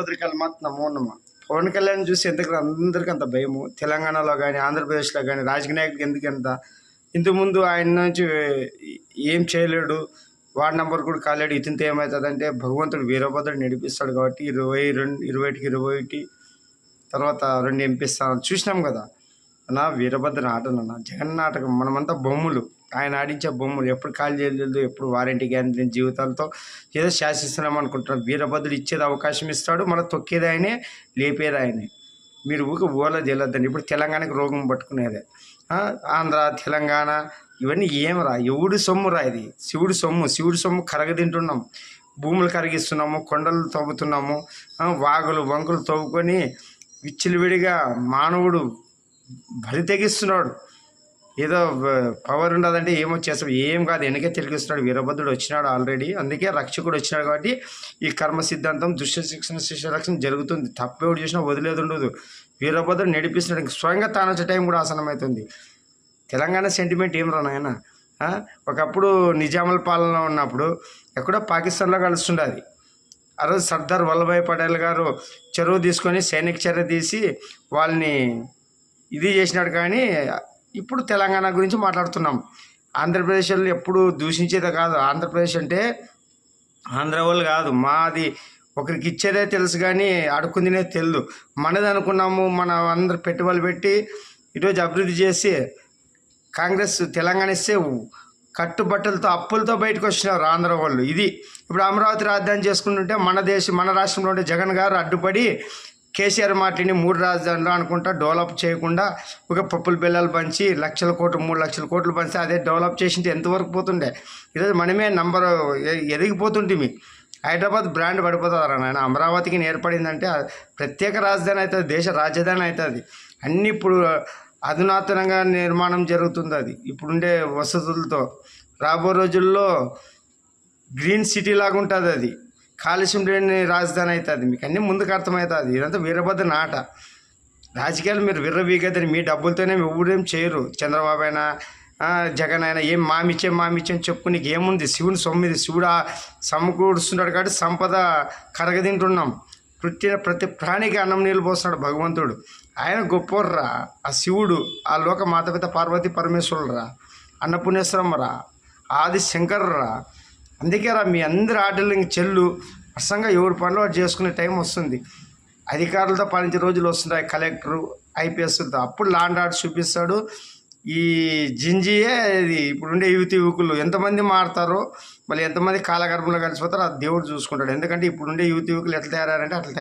వీరభద్రకాళి మాత నమో నమ. పవన్ కళ్యాణ్ చూసి ఎందుకు అందరికీ అంత భయము? తెలంగాణలో కానీ ఆంధ్రప్రదేశ్లో కానీ రాజకీయ నాయకుడికి ఎందుకు ఎంత? ఇంతకుముందు ఆయన నుంచి ఏం చేయలేడు, వార్డ్ నెంబర్ కూడా కాలేడు, ఇతంతో ఏమవుతుందంటే భగవంతుడు వీరభద్రుడు నడిపిస్తాడు కాబట్టి 20కి 21 తర్వాత 2 ఎంపిస్తాను చూసినాం కదా అన్న. వీరభద్ర ఆటనన్న జగన్ నాటకం, మనమంతా బొమ్మలు, ఆయన ఆడించే బొమ్మలు. ఎప్పుడు ఖాళీ చేయలేదు, ఎప్పుడు వారంటీ గ్యారంటీ జీవితాలతో ఏదో శాసిస్తున్నాం అనుకుంటున్నాం. వీరభద్రుడు ఇచ్చేది అవకాశం ఇస్తాడు, మన తొక్కేది ఆయనే, లేపేది ఆయనే. మీరు ఓలా తెలియద్దండి. ఇప్పుడు తెలంగాణకి రోగం పట్టుకునేదే. ఆంధ్ర తెలంగాణ ఇవన్నీ ఏమరా? ఎవడి సొమ్మురా ఇది? శివుడి సొమ్ము కరగదింటున్నాం, భూములు కరిగిస్తున్నాము, కొండలు తవ్వుతున్నాము, వాగులు వంకులు తవ్వుకొని విచ్చిలివిడిగా మానవుడు బలి తెగిస్తున్నాడు. ఏదో పవర్ ఉండదంటే ఏమో చేస్తాడు, ఏం కాదు, వెనకే తిరిగిస్తున్నాడు. వీరభద్రుడు వచ్చినాడు ఆల్రెడీ, అందుకే రక్షకుడు వచ్చినాడు కాబట్టి ఈ కర్మ సిద్ధాంతం దుష్ట శిక్షణ శిష్య రక్షణ జరుగుతుంది. తప్పేవాడు చేసినా వదిలేదు ఉండదు. వీరభద్రుడు నడిపిస్తున్నాడు, స్వయంగా తాను వచ్చే టైం కూడా ఆసనమవుతుంది. తెలంగాణ సెంటిమెంట్ ఏం రా నాయన? ఒకప్పుడు నిజాముల పాలన ఉన్నప్పుడు ఎక్కడో పాకిస్తాన్లో కలుస్తుండేది. ఆ రోజు సర్దార్ వల్లభాయ్ పటేల్ గారు చెరువు తీసుకొని సైనిక చర్య తీసి వాళ్ళని ఇది చేసినాడు. కానీ ఇప్పుడు తెలంగాణ గురించి మాట్లాడుతున్నాం. ఆంధ్రప్రదేశ్ వాళ్ళు ఎప్పుడు దూషించేదే కాదు. ఆంధ్రప్రదేశ్ అంటే ఆంధ్ర వాళ్ళు కాదు, మాది ఒకరికి ఇచ్చేదే తెలుసు కానీ అడుక్కుందినే తెలియదు. మనది అనుకున్నాము. మన అందరు పెట్టుబడులు పెట్టి ఈరోజు అభివృద్ధి చేసి కాంగ్రెస్ తెలంగాణ ఇస్తే కట్టుబట్టలతో అప్పులతో బయటకు వచ్చినారు ఆంధ్ర వాళ్ళు. ఇది ఇప్పుడు అమరావతి రాజధాని చేసుకుంటుంటే మన రాష్ట్రంలో ఉంటే జగన్ గారు అడ్డుపడి కేసీఆర్ మాటిని 3 రాజధానులు అనుకుంటా డెవలప్ చేయకుండా ఒక పప్పుల బిల్లలు పంచి 3 లక్షల కోట్లు పంచి అదే డెవలప్ చేసింటే ఎంతవరకు పోతుండే? ఈరోజు మనమే ఎదిగిపోతుంటే హైదరాబాద్ బ్రాండ్ పడిపోతుంది నాయన. అమరావతికి ఏర్పడిందంటే ప్రత్యేక రాజధాని అవుతుంది, దేశ రాజధాని అవుతుంది. అన్నీ ఇప్పుడు అధునాతనంగా నిర్మాణం జరుగుతుంది. అది ఇప్పుడుండే వసతులతో రాబో రోజుల్లో గ్రీన్ సిటీ లాగా ఉంటుంది. అది కాలుష్యం లేని రాజధాని అవుతుంది. మీకు అన్నీ ముందుకు అర్థమవుతుంది. ఇదంతా వీరభద్ర నాట. రాజకీయాలు మీరు విర్రవీగదని మీ డబ్బులతోనే ఎవరేం చేయరు. చంద్రబాబు అయినా జగన్ అయినా ఏం మామిచ్చని చెప్పుకుని ఏముంది? శివుని సొమ్మిది, శివుడు సమకూరుస్తున్నాడు కాబట్టి సంపద కరగదింటున్నాం. పుట్టిన ప్రతి ప్రాణికి అన్నం నీళ్ళు పోస్తున్నాడు భగవంతుడు. ఆయన గొప్పవర్రా. ఆ శివుడు, ఆ లోక మాతపిత పార్వతీ పరమేశ్వరుడురా, అన్నపుణ్యేశ్వరమ్మరా, ఆది శంకర్రా. అందుకే రా మీ అందరి ఆటలు ఇంక చెల్లు అసంగా ఎవరి పనులు వాడు చేసుకునే టైం వస్తుంది. అధికారులతో పాలించే రోజులు వస్తున్నాయి, కలెక్టరు ఐపీఎస్లతో. అప్పుడు లాండ్ ఆర్డర్ చూపిస్తాడు. ఈ జింజియే ఇది. ఇప్పుడుండే యువకులు ఎంతమంది మారుతారో, మళ్ళీ ఎంతమంది కాలగర్భంలో కలిసిపోతారో ఆ దేవుడు చూసుకుంటాడు. ఎందుకంటే ఇప్పుడుండే యువకులు ఎట్లా తయారంటే అట్లా